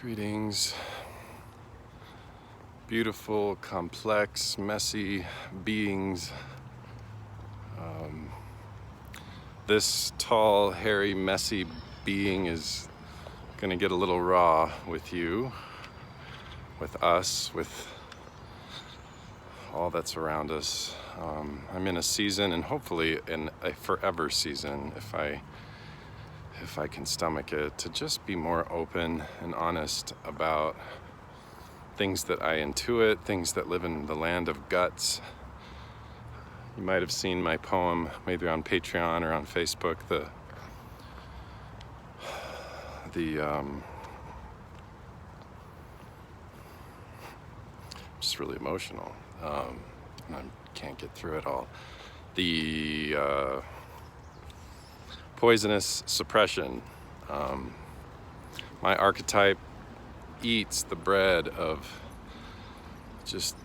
Greetings, beautiful, complex, messy beings. This tall, hairy, messy being is gonna get a little raw with you, with us, with all that's around us. I'm in a season, and hopefully in a forever season, if I can stomach it, to just be more open and honest about things that I intuit, things that live in the land of guts. You might have seen my poem, maybe on Patreon or on Facebook, just really emotional, and I can't get through it all. The poisonous suppression. My archetype eats the bread of just,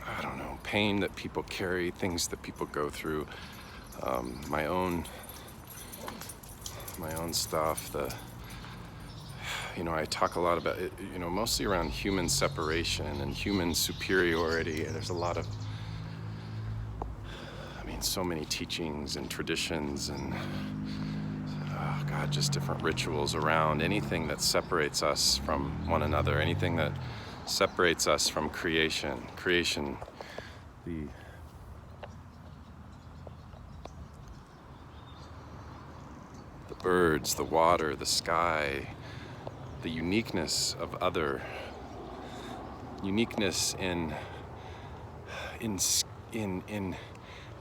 I don't know, pain that people carry, things that people go through, my own stuff. I talk a lot about it, mostly around human separation and human superiority. There's a lot of, so many teachings and traditions and just different rituals around anything that separates us from one another, anything that separates us from creation, the birds, the water, the sky, the uniqueness of other, uniqueness in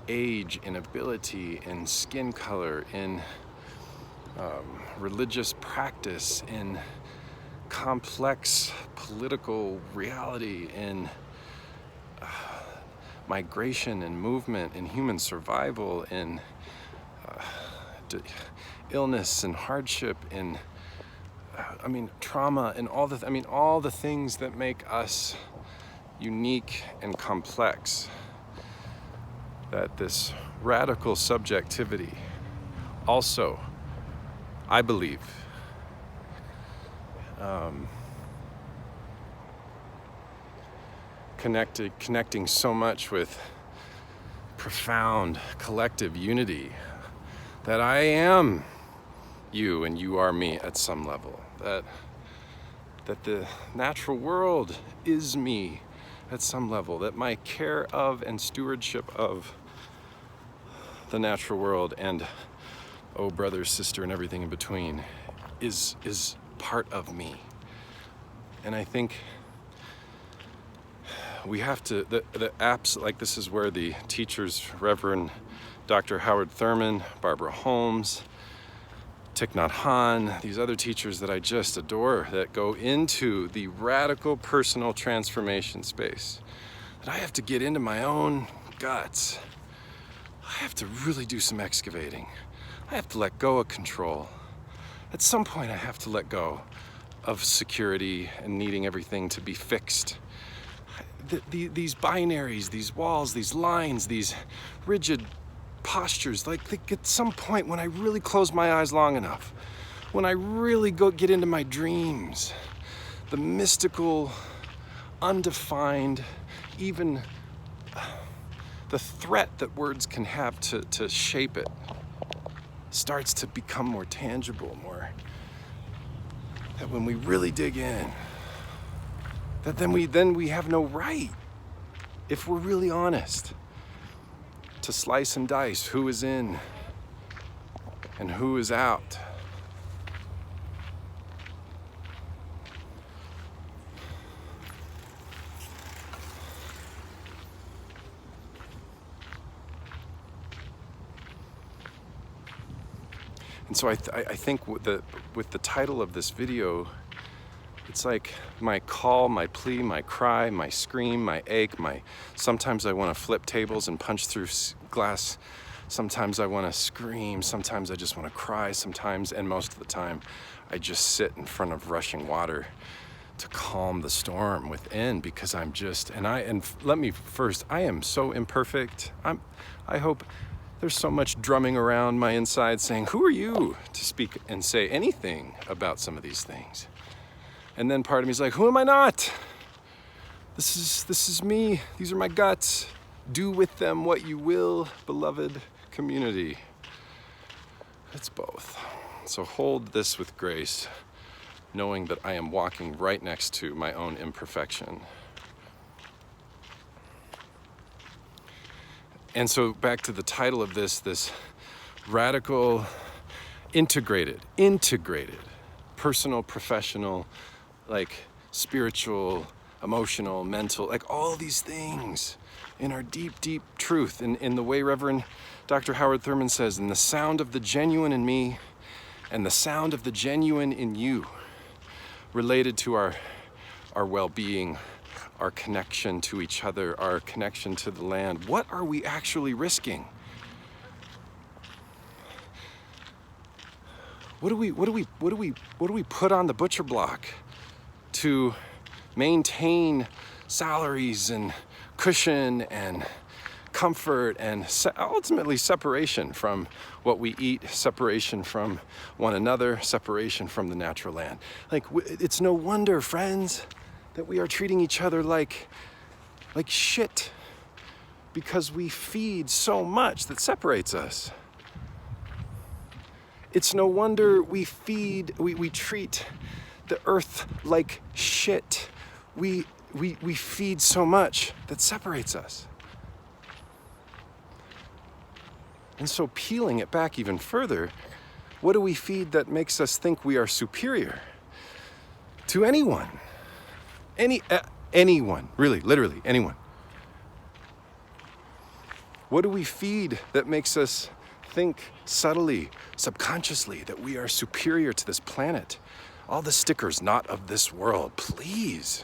age, in ability, in skin color, in religious practice, in complex political reality, in migration and movement, in human survival, in illness and hardship, in trauma, and all the things that make us unique and complex. That this radical subjectivity also, I believe, connecting so much with profound collective unity, that I am you and you are me at some level, that the natural world is me at some level, that my care of and stewardship of the natural world and brother, sister, and everything in between is part of me. And I think we have to, the apps, like this is where the teachers, Rev Dr Howard Thurman, Barbara Holmes, Thich Nhat Hanh, these other teachers that I just adore, that go into the radical personal transformation space, that I have to get into my own guts. I have to really do some excavating. I have to let go of control. At some point, I have to let go of security and needing everything to be fixed. These binaries, these walls, these lines, these rigid postures, at some point when I really close my eyes long enough, when I really get into my dreams, the mystical, undefined, even the threat that words can have to shape it starts to become more tangible, that when we really dig in, that then we have no right, if we're really honest, to slice and dice who is in and who is out. And so I think with the title of this video, it's like my call, my plea, my cry, my scream, my ache, sometimes I want to flip tables and punch through glass. Sometimes I want to scream. Sometimes I just want to cry. Sometimes, and most of the time, I just sit in front of rushing water to calm the storm within, because I'm just, let me first, I am so imperfect. I hope there's so much drumming around my inside saying, who are you to speak and say anything about some of these things? And then part of me is like, who am I not? This is me. These are my guts. Do with them what you will, beloved community. It's both. So hold this with grace, knowing that I am walking right next to my own imperfection. And so back to the title of this radical, integrated, personal, professional, like spiritual, emotional, mental, like all these things in our deep, deep truth. In the way Reverend Dr. Howard Thurman says, in the sound of the genuine in me and the sound of the genuine in you, related to our well-being, our connection to each other, our connection to the land. What are we actually risking? What do we put on the butcher block to maintain salaries and cushion and comfort and ultimately separation from what we eat, separation from one another, separation from the natural land? Like, it's no wonder, friends, that we are treating each other like shit, because we feed so much that separates us. It's no wonder we treat the earth like shit. We feed so much that separates us. And so peeling it back even further, what do we feed that makes us think we are superior to anyone? Anyone, really, literally, anyone. What do we feed that makes us think subtly, subconsciously, that we are superior to this planet? All the stickers, not of this world, please.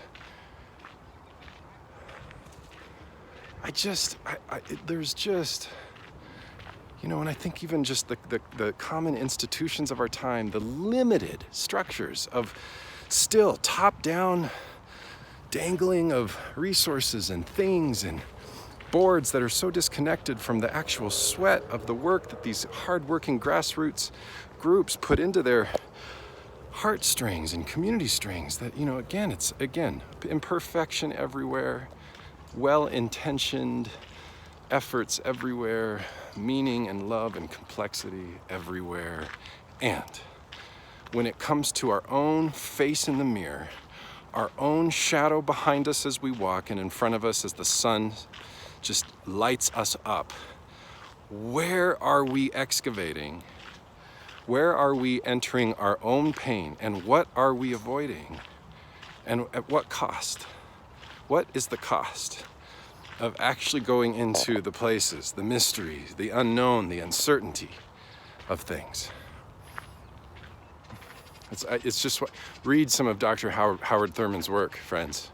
There's just, and I think even just the common institutions of our time, the limited structures of still top-down dangling of resources and things and boards that are so disconnected from the actual sweat of the work that these hardworking grassroots groups put into their heartstrings and community strings, that, it's imperfection everywhere, well-intentioned efforts everywhere, meaning and love and complexity everywhere. And when it comes to our own face in the mirror, our own shadow behind us as we walk and in front of us as the sun just lights us up, where are we excavating? Where are we entering our own pain? And what are we avoiding? And at what cost? What is the cost of actually going into the places, the mysteries, the unknown, the uncertainty of things? It's just read some of Dr. Howard Thurman's work, friends.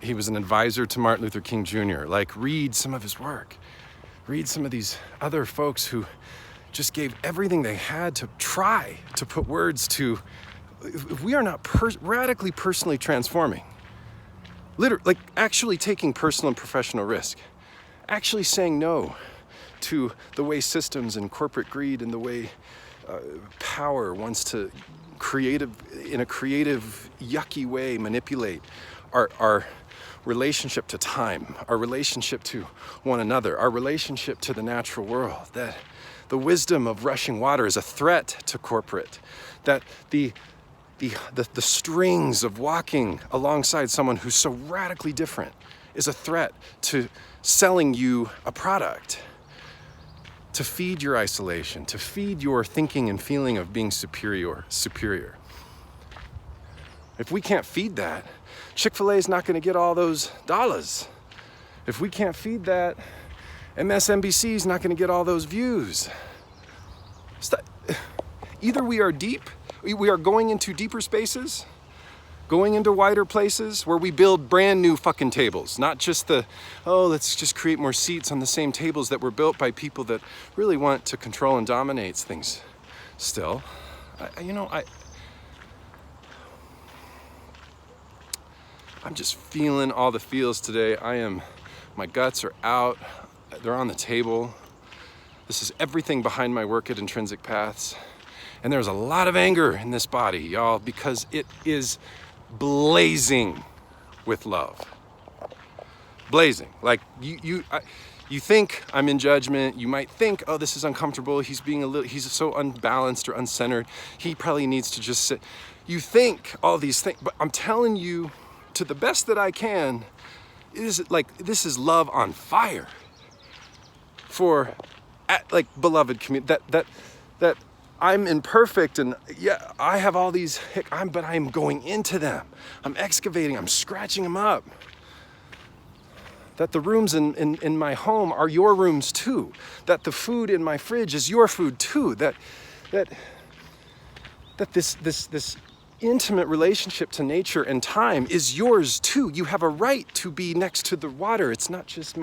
He was an advisor to Martin Luther King Jr. Read some of his work. Read some of these other folks who just gave everything they had to try to put words to. If we are not radically personally transforming, literally, actually taking personal and professional risk, actually saying no to the way systems and corporate greed and the way power wants to in a creative, yucky way manipulate our relationship to time, our relationship to one another, our relationship to the natural world, that the wisdom of rushing water is a threat to corporate, that the strings of walking alongside someone who's so radically different is a threat to selling you a product, to feed your isolation, to feed your thinking and feeling of being superior. If we can't feed that, Chick-fil-A is not going to get all those dollars. If we can't feed that, MSNBC is not going to get all those views. Either we are going into deeper spaces, going into wider places where we build brand new fucking tables, not just let's just create more seats on the same tables that were built by people that really want to control and dominate things still. I'm just feeling all the feels today. My guts are out, they're on the table. This is everything behind my work at Intrinsic Paths. And there's a lot of anger in this body, y'all, because it is blazing with love. Blazing. Like you think I'm in judgment. You might think, oh, this is uncomfortable. He's so unbalanced or uncentered. He probably needs to just sit. You think all these things, but I'm telling you, to the best that I can, this is love on fire for, like, beloved community. That I'm imperfect, and yeah, I have all these. But I'm going into them. I'm excavating. I'm scratching them up. That the rooms in my home are your rooms too. That the food in my fridge is your food too. That this intimate relationship to nature and time is yours too. You have a right to be next to the water. It's not just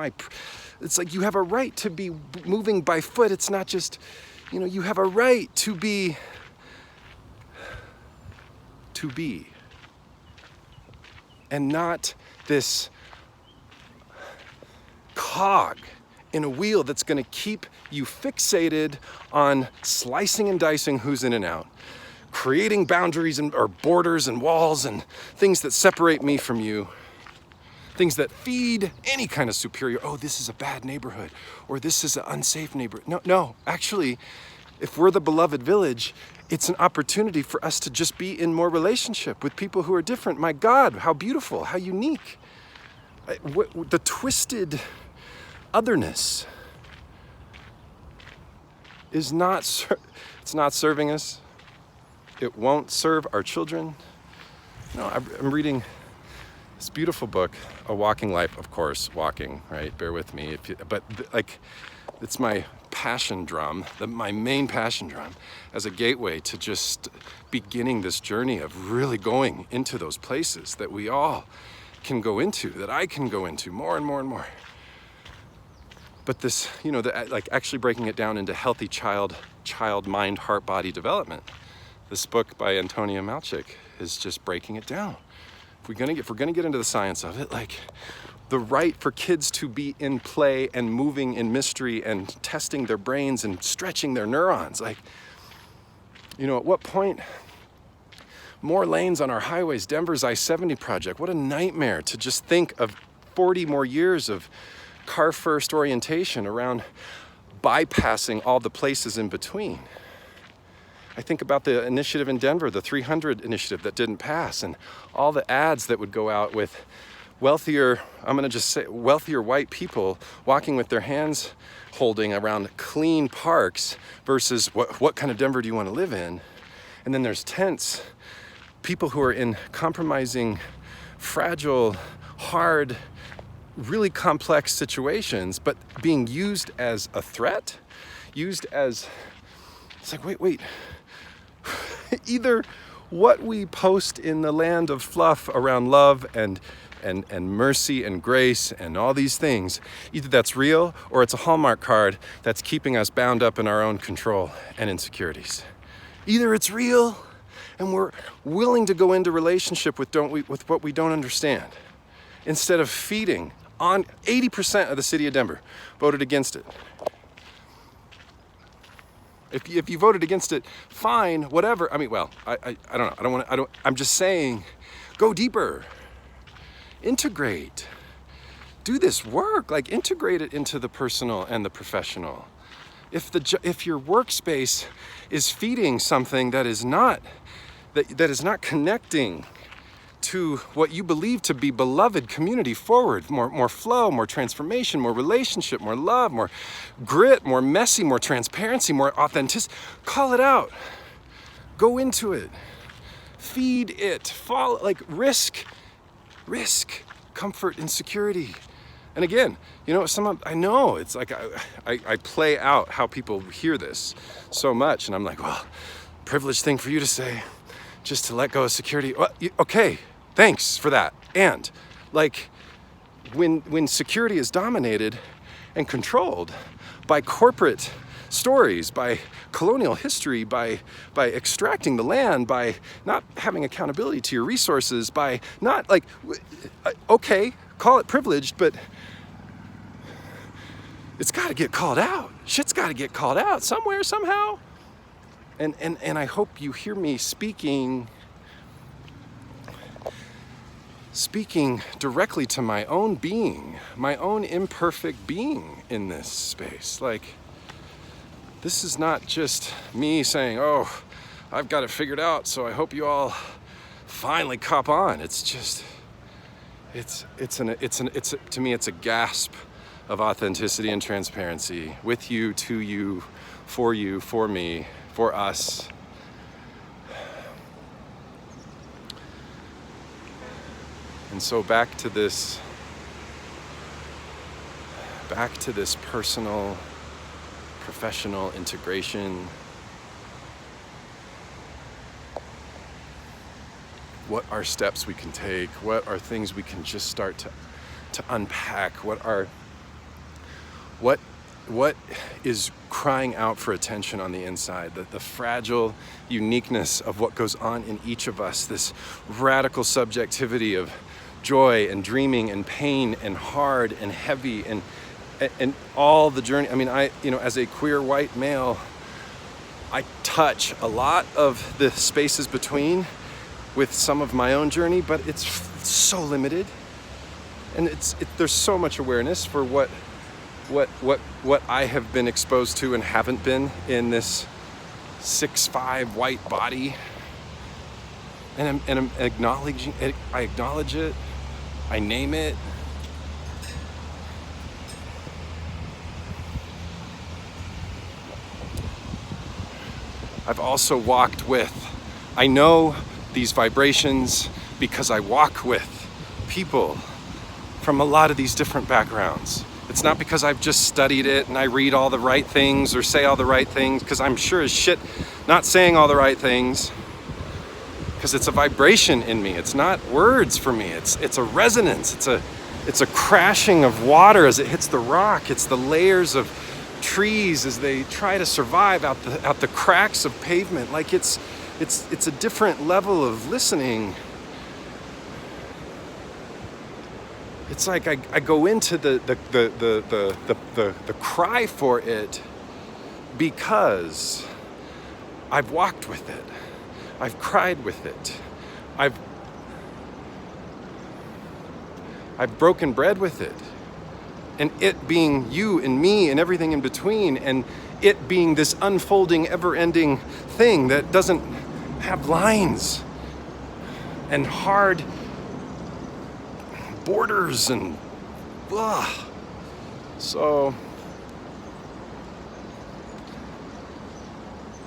it's like you have a right to be moving by foot. It's not just, you have a right to be. And not this cog in a wheel that's going to keep you fixated on slicing and dicing who's in and out, creating boundaries or borders and walls and things that separate me from you, things that feed any kind of superior. Oh, this is a bad neighborhood, or this is an unsafe neighborhood. No, actually, if we're the beloved village, it's an opportunity for us to just be in more relationship with people who are different. My God, how beautiful, how unique. The twisted otherness is it's not serving us. It won't serve our children. No, I'm reading this beautiful book, A Walking Life, of course, walking, right? Bear with me. It's my passion drum, my main passion drum, as a gateway to just beginning this journey of really going into those places that we all can go into, that I can go into more and more and more. But this, actually breaking it down into healthy child, mind, heart, body development. This book by Antonia Malchik is just breaking it down. If we're gonna get into the science of it, like the right for kids to be in play and moving in mystery and testing their brains and stretching their neurons, like, at what point? More lanes on our highways, Denver's I-70 project. What a nightmare to just think of 40 more years of car first orientation around bypassing all the places in between. I think about the initiative in Denver, the 300 initiative that didn't pass, and all the ads that would go out with wealthier white people walking with their hands holding around clean parks versus what kind of Denver do you want to live in? And then there's tents, people who are in compromising, fragile, hard, really complex situations, but being used as a threat, it's like, wait. Either what we post in the land of fluff around love and mercy and grace and all these things, either that's real or it's a Hallmark card that's keeping us bound up in our own control and insecurities. Either it's real and we're willing to go into relationship with what we don't understand, instead of feeding on 80% of the city of Denver voted against it. If you voted against it, fine, whatever. I mean, well, I don't know. I'm just saying, go deeper. Integrate. Do this work. Like, integrate it into the personal and the professional. If your workspace is feeding something that is not connecting to what you believe to be beloved community forward, more flow, more transformation, more relationship, more love, more grit, more messy, more transparency, more authenticity, call it out. Go into it. Feed it. Follow, like, risk, comfort, insecurity. And again, I know it's like I play out how people hear this so much, and I'm like, well, privileged thing for you to say, just to let go of security. Well, okay. Thanks for that. And like, when security is dominated and controlled by corporate stories, by colonial history, by extracting the land, by not having accountability to your resources, by not, like, okay, call it privileged, but it's got to get called out. Shit's got to get called out somewhere, somehow. And I hope you hear me speaking speaking directly to my own being, my own imperfect being in this space. Like, this is not just me saying, oh, I've got it figured out, so I hope you all finally cop on. It's just, to me, it's a gasp of authenticity and transparency with you, to you, for me, for us. And so back to this personal, professional integration. What are steps we can take? What are things we can just start to unpack? What is crying out for attention on the inside? The fragile uniqueness of what goes on in each of us, this radical subjectivity of joy and dreaming and pain and hard and heavy and all the journey. I mean, as a queer white male, I touch a lot of the spaces between with some of my own journey, but it's so limited, and there's so much awareness for what I have been exposed to and haven't been in this 6'5" white body, and I'm acknowledging it. I acknowledge it. I name it. I've also walked with. I know these vibrations because I walk with people from a lot of these different backgrounds. It's not because I've just studied it and I read all the right things or say all the right things, because I'm sure as shit not saying all the right things, because it's a vibration in me. It's not words for me. It's a resonance. It's a crashing of water as it hits the rock. It's the layers of trees as they try to survive out the cracks of pavement. Like it's a different level of listening. It's like I go into the cry for it because I've walked with it. I've cried with it. I've broken bread with it. And it being you and me and everything in between, and it being this unfolding, ever-ending thing that doesn't have lines and hard borders and blah. So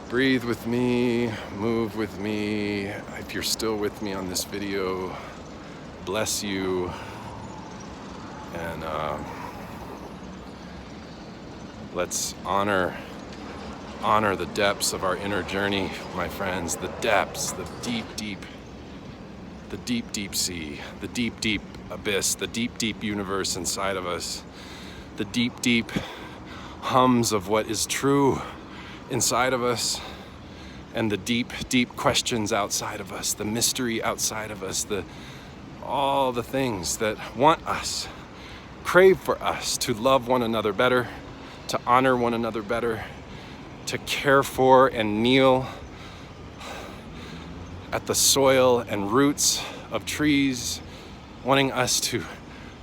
breathe with me, move with me. If you're still with me on this video, bless you. And let's honor the depths of our inner journey, my friends. The depths, the deep sea, the deep abyss, the deep universe inside of us, the deep hums of what is true inside of us, and the deep questions outside of us, the mystery outside of us, all the things that want us, crave for us to love one another better, to honor one another better, to care for and kneel at the soil and roots of trees, wanting us to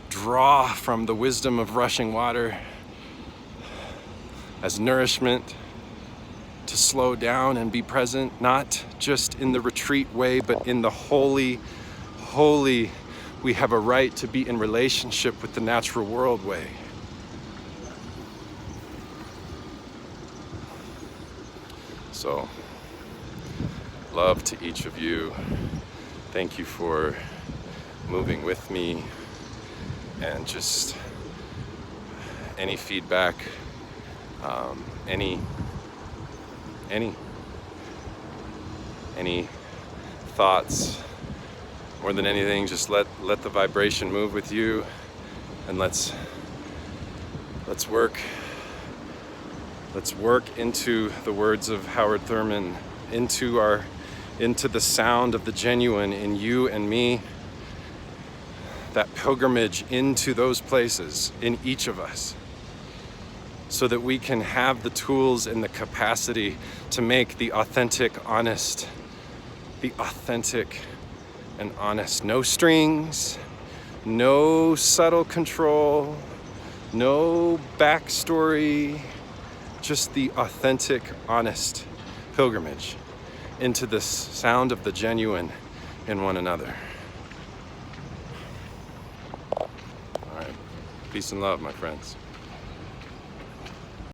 draw from the wisdom of rushing water as nourishment, to slow down and be present, not just in the retreat way, but in the holy, we have a right to be in relationship with the natural world way. So, love to each of you. Thank you for moving with me, and just any feedback, any thoughts. More than anything, just let the vibration move with you, and let's work into the words of Howard Thurman, into the sound of the genuine in you and me, that pilgrimage into those places in each of us, so that we can have the tools and the capacity to make the authentic, honest, the authentic, and honest. No strings, no subtle control, no backstory, just the authentic, honest pilgrimage into the sound of the genuine in one another. All right, peace and love, my friends.